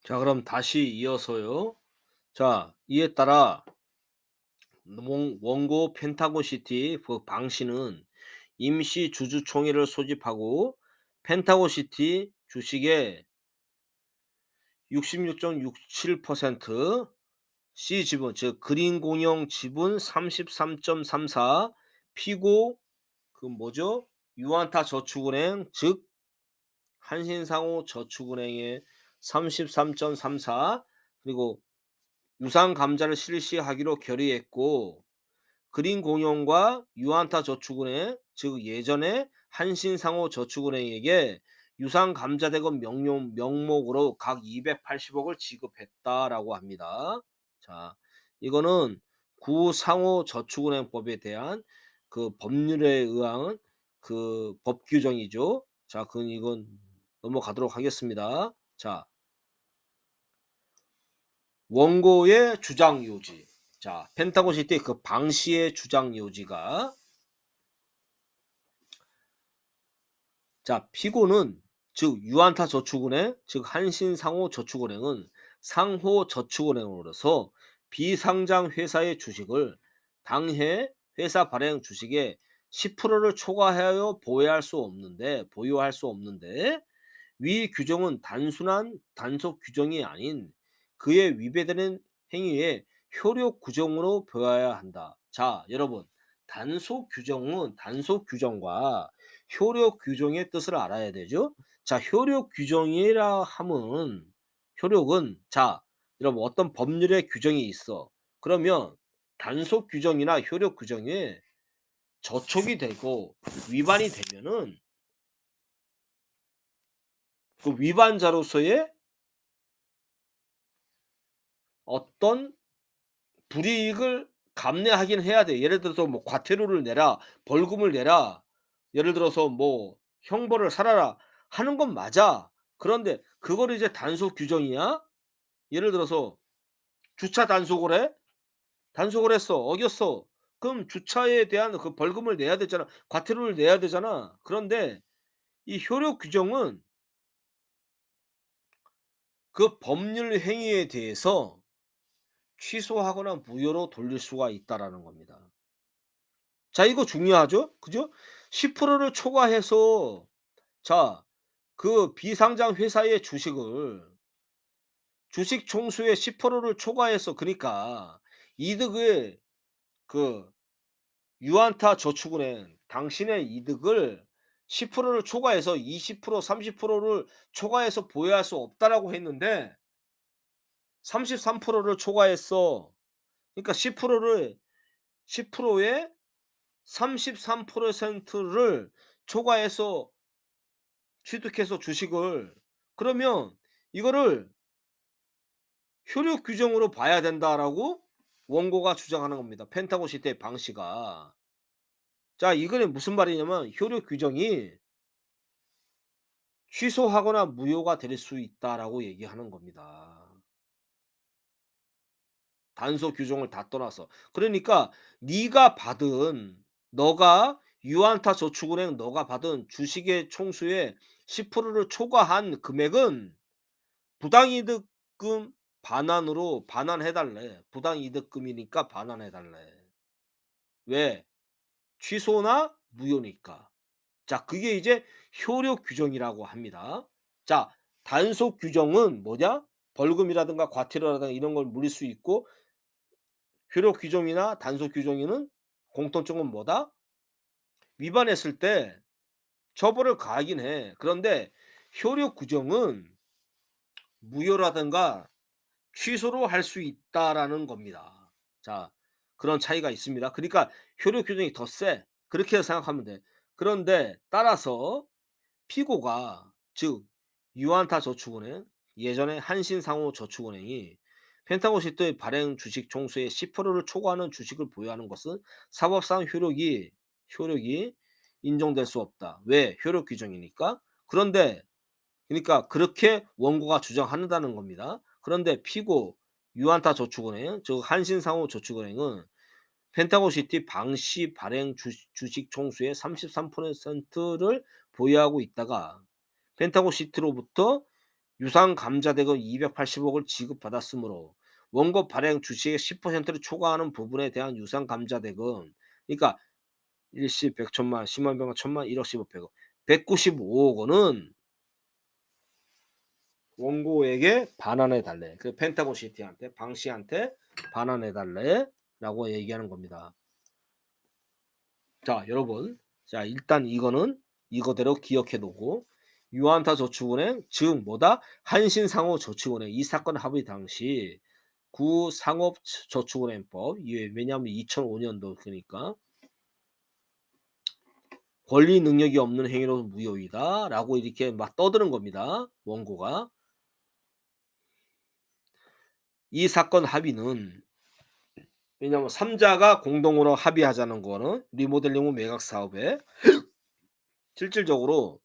자, 그럼 다시 이어서요. 자, 이에 따라 원고 펜타곤시티 그 방씨는 임시 주주총회를 소집하고 펜타곤시티 주식의 66.67% C 지분, 즉 그린 공영 지분 33.34, 피고 그 뭐죠? 유안타 저축은행, 즉 한신상호 저축은행의 33.34, 그리고 유상 감자를 실시하기로 결의했고, 그린 공영과 유안타 저축은행, 즉 예전에 한신상호 저축은행에게 유상 감자 대금 명목으로 각 280억을 지급했다라고 합니다. 자, 이거는 구상호 저축은행법에 대한 그 법률에 의한 그 법 규정이죠. 자, 이건 넘어가도록 하겠습니다. 자, 원고의 주장 요지. 자, 펜타곤 시티 그 방시의 주장 요지가, 자, 피고는 즉 유안타 저축은행, 즉 한신상호 저축은행은 상호 저축은행으로서 비상장 회사의 주식을 당해 회사 발행 주식의 10%를 초과하여 보유할 수 없는데 위 규정은 단순한 단속 규정이 아닌 그에 위배되는 행위의 효력 규정으로 보아야 한다. 자, 여러분, 단속 규정과 효력 규정의 뜻을 알아야 되죠. 자, 효력 규정이라 함은, 효력은, 자, 여러분, 어떤 법률의 규정이 있어. 그러면 단속 규정이나 효력 규정에 저촉이 되고 위반이 되면은 그 위반자로서의 어떤 불이익을 감내하긴 해야 돼. 예를 들어서 뭐 과태료를 내라, 벌금을 내라, 예를 들어서 뭐 형벌을 살아라 하는 건 맞아. 그런데 그거를 이제 단속 규정이야? 예를 들어서 주차 단속을 해? 단속을 했어. 어겼어. 그럼 주차에 대한 그 벌금을 내야 되잖아. 과태료를 내야 되잖아. 그런데 이 효력 규정은 그 법률 행위에 대해서 취소하거나 무효로 돌릴 수가 있다라는 겁니다. 자, 이거 중요하죠? 그죠? 10%를 초과해서, 자, 그 비상장 회사의 주식 총수의 10%를 초과해서, 그러니까 이득을, 그 유안타 저축은행 당신의 이득을 10%를 초과해서 20% 30%를 초과해서 보유할 수 없다라고 했는데 33%를 초과했어. 그러니까 10%에 33%를 초과해서 취득해서 주식을, 그러면 이거를 효력 규정으로 봐야 된다라고 원고가 주장하는 겁니다. 펜타곤 시대의 방 씨가. 자, 이거는 무슨 말이냐면 효력 규정이 취소하거나 무효가 될 수 있다라고 얘기하는 겁니다. 단속 규정을 다 떠나서. 그러니까 네가 받은, 너가 유안타 저축은행 너가 받은 주식의 총수의 10%를 초과한 금액은 부당이득금 반환으로 반환해 달래. 부당이득금이니까 반환해 달래. 왜? 취소나 무효니까. 자, 그게 이제 효력 규정이라고 합니다. 자, 단속 규정은 뭐냐? 벌금이라든가 과태료라든가 이런 걸 물릴 수 있고, 효력 규정이나 단속 규정에는 공통점은 뭐다? 위반했을 때 처벌을 가하긴 해. 그런데 효력 규정은 무효라든가 취소로 할 수 있다라는 겁니다. 자, 그런 차이가 있습니다. 그러니까 효력 규정이 더 세. 그렇게 생각하면 돼. 그런데 따라서 피고가, 즉 유안타 저축은행, 예전에 한신상호 저축은행이 펜타곤 시트의 발행 주식 총수의 10%를 초과하는 주식을 보유하는 것은 사법상 효력이 인정될 수 없다. 왜? 효력 규정이니까. 그런데, 그러니까 그렇게 원고가 주장한다는 겁니다. 그런데 피고 유안타 저축은행, 즉 한신상호 저축은행은 펜타곤 시티 방시 발행 주식 총수의 33%를 보유하고 있다가 펜타곤 시티로부터 유상 감자대금 280억을 지급받았으므로 원고 발행 주식의 10%를 초과하는 부분에 대한 유상 감자대금, 그러니까 일시 100, 1000만, 10만, 100만, 1000만, 1억, 10억, 100억, 195억 원은 원고에게 반환해 달래. 그 펜타곤 시티한테, 방 씨한테 반환해 달래라고 얘기하는 겁니다. 자, 여러분. 자, 일단 이거는 이거대로 기억해 놓고, 유한타 저축은행, 즉 뭐다? 한신상호저축은행 이 사건 합의 당시 구상업저축은행법, 이게 왜냐하면 2005년도 그러니까 권리 능력이 없는 행위로 무효이다라고 이렇게 막 떠드는 겁니다. 원고가. 이 사건 합의는, 왜냐하면 3자가 공동으로 합의하자는 거는 리모델링 후 매각 사업에 실질적으로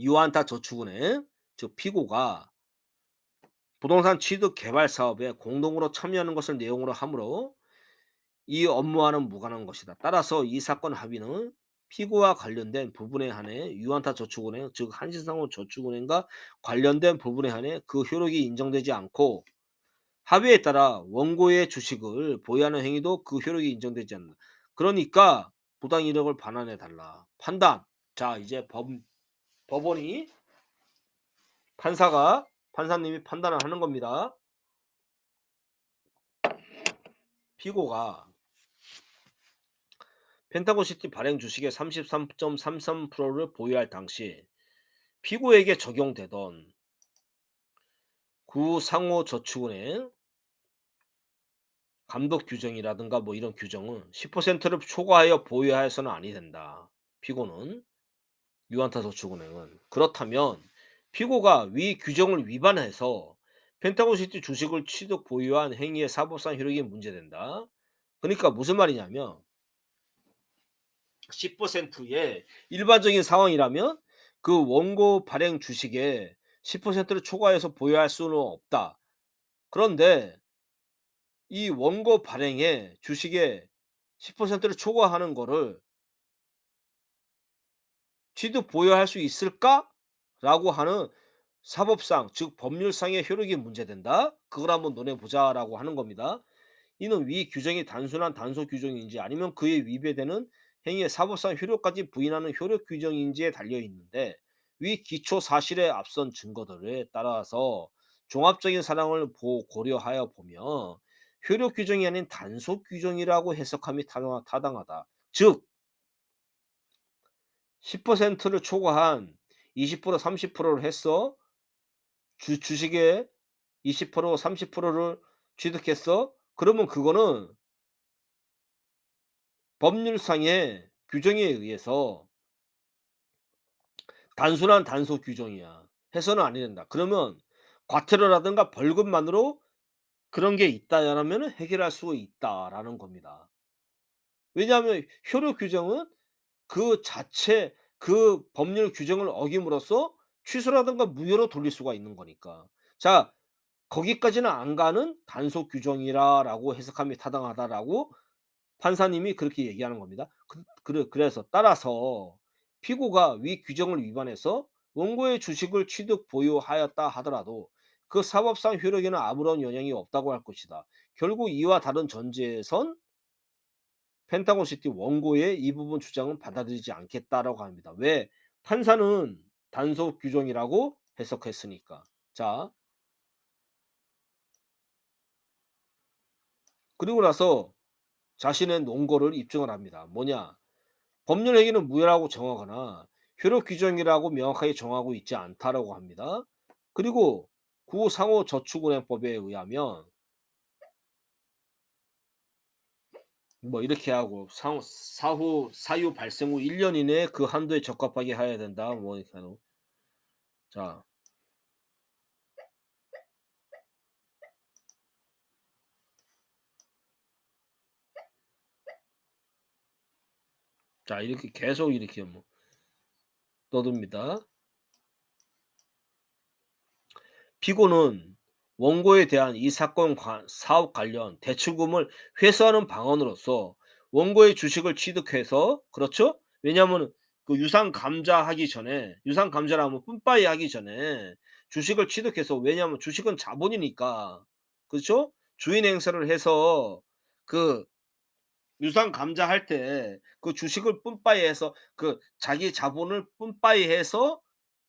유한타 저축은행, 즉 피고가 부동산 취득 개발 사업에 공동으로 참여하는 것을 내용으로 하므로 이 업무와는 무관한 것이다. 따라서 이 사건 합의는 피고와 관련된 부분에 한해 유한타 저축은행, 즉 한신상호 저축은행과 관련된 부분에 한해 그 효력이 인정되지 않고, 합의에 따라 원고의 주식을 보유하는 행위도 그 효력이 인정되지 않는다. 그러니까 부당 이력을 반환해 달라. 판단. 자, 이제 법원이, 판사님이 판단을 하는 겁니다. 피고가 펜타곤시티 발행 주식의 33.33%를 보유할 당시 피고에게 적용되던 구상호저축은행 감독 규정이라든가 뭐 이런 규정은 10%를 초과하여 보유하여서는 아니 된다. 피고는, 유한타 저축은행은. 그렇다면 피고가 위 규정을 위반해서 펜타곤시티 주식을 취득 보유한 행위의 사법상 효력이 문제된다. 그러니까 무슨 말이냐면 10%의 일반적인 상황이라면 그 원고 발행 주식의 10%를 초과해서 보유할 수는 없다. 그런데 이 원고 발행의 주식의 10%를 초과하는 거를 취득 보유할 수 있을까라고 하는 사법상, 즉 법률상의 효력이 문제된다. 그걸 한번 논해 보자라고 하는 겁니다. 이는 위 규정이 단순한 단서 규정인지 아니면 그에 위배되는 행위의 사법상 효력까지 부인하는 효력 규정인지에 달려 있는데, 위 기초 사실에 앞선 증거들에 따라서 종합적인 사항을 고려하여 보면 효력 규정이 아닌 단속 규정이라고 해석함이 타당하다. 즉 10%를 초과한 20% 30%를 했어. 주식의 20% 30%를 취득했어. 그러면 그거는 법률상의 규정에 의해서 단순한 단속 규정이야. 해서는 안 된다. 그러면 과태료라든가 벌금만으로 그런 게 있다라면은 해결할 수 있다라는 겁니다. 왜냐하면 효력 규정은 그 자체 그 법률 규정을 어김으로써 취소라든가 무효로 돌릴 수가 있는 거니까. 자, 거기까지는 안 가는 단속 규정이라라고 해석함이 타당하다라고 판사님이 그렇게 얘기하는 겁니다. 그래서 따라서 피고가 위 규정을 위반해서 원고의 주식을 취득 보유하였다 하더라도 그 사법상 효력에는 아무런 영향이 없다고 할 것이다. 결국 이와 다른 전제에선 펜타곤시티 원고의 이 부분 주장은 받아들이지 않겠다라고 합니다. 왜? 판사는 단속 규정이라고 해석했으니까. 자, 그리고 나서 자신의 논거를 입증을 합니다. 뭐냐? 법률 행위는 무효라고 정하거나 효력 규정이라고 명확하게 정하고 있지 않다라고 합니다. 그리고 구상호저축은행법에 의하면 뭐 이렇게 하고 사유 발생 후 1년 이내에 그 한도에 적합하게 해야 된다. 뭐 이렇게 하는. 자, 자 이렇게 계속 이렇게 뭐 떠듭니다. 피고는 원고에 대한 이 사건 사업 관련 대출금을 회수하는 방안으로서 원고의 주식을 취득해서, 그렇죠? 왜냐하면 그 유상 감자하기 전에 유상 감자라면 뿜빠이 하기 전에 주식을 취득해서 왜냐하면 주식은 자본이니까. 그렇죠? 주인 행세를 해서 그 유상 감자할 때 그 주식을 뿜빠이 해서 그 자기 자본을 뿜빠이 해서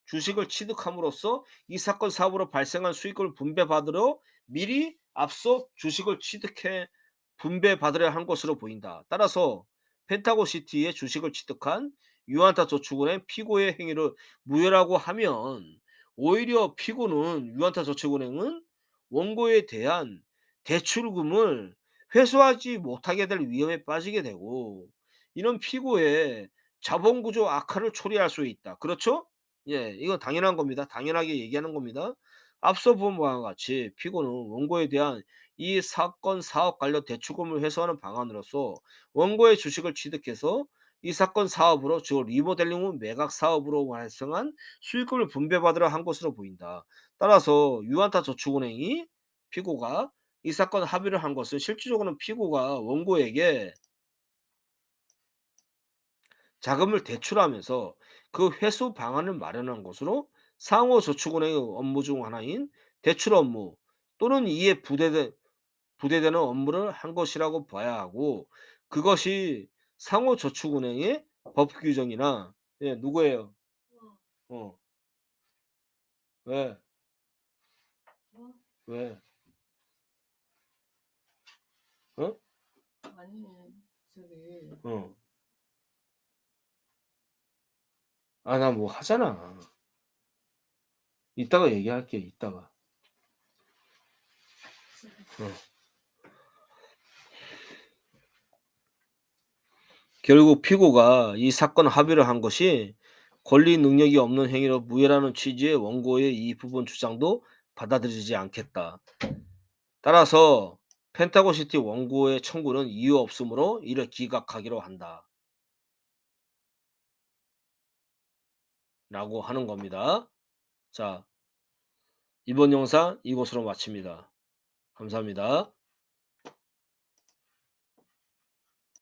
주식을 취득함으로써 이 사건 사업으로 발생한 수익을 분배받으러 미리 앞서 주식을 취득해 분배받으려 한 것으로 보인다. 따라서 펜타고 시티의 주식을 취득한 유안타 저축은행 피고의 행위를 무효라고 하면 오히려 피고는 유안타 저축은행은 원고에 대한 대출금을 회수하지 못하게 될 위험에 빠지게 되고 이런 피고의 자본구조 악화를 초래할 수 있다. 그렇죠? 예. 이건 당연한 겁니다. 당연하게 얘기하는 겁니다. 앞서 본 바와 같이 피고는 원고에 대한 이 사건 사업 관련 대출금을 회수하는 방안으로서 원고의 주식을 취득해서 이 사건 사업으로 즉 리모델링 후 매각 사업으로 발생한 수익금을 분배받으려 한 것으로 보인다. 따라서 유안타 저축은행이 피고가 이 사건 합의를 한 것은 실질적으로는 피고가 원고에게 자금을 대출하면서 그 회수 방안을 마련한 것으로 상호저축은행의 업무 중 하나인 대출 업무 또는 이에 부대되는 업무를 한 것이라고 봐야 하고 그것이 상호저축은행의 법 규정이나 예 누구예요? 어 왜? 왜? 어? 아니, 저기, 어. 아 나 뭐 하잖아. 이따가 얘기할게 이따가. 어. 결국 피고가 이 사건 합의를 한 것이 권리 능력이 없는 행위로 무효라는 취지의 원고의 이 부분 주장도 받아들이지 않겠다. 따라서 펜타곤시티 원고의 청구는 이유 없으므로 이를 기각하기로 한다. 라고 하는 겁니다. 자, 이번 영상 이것으로 마칩니다. 감사합니다.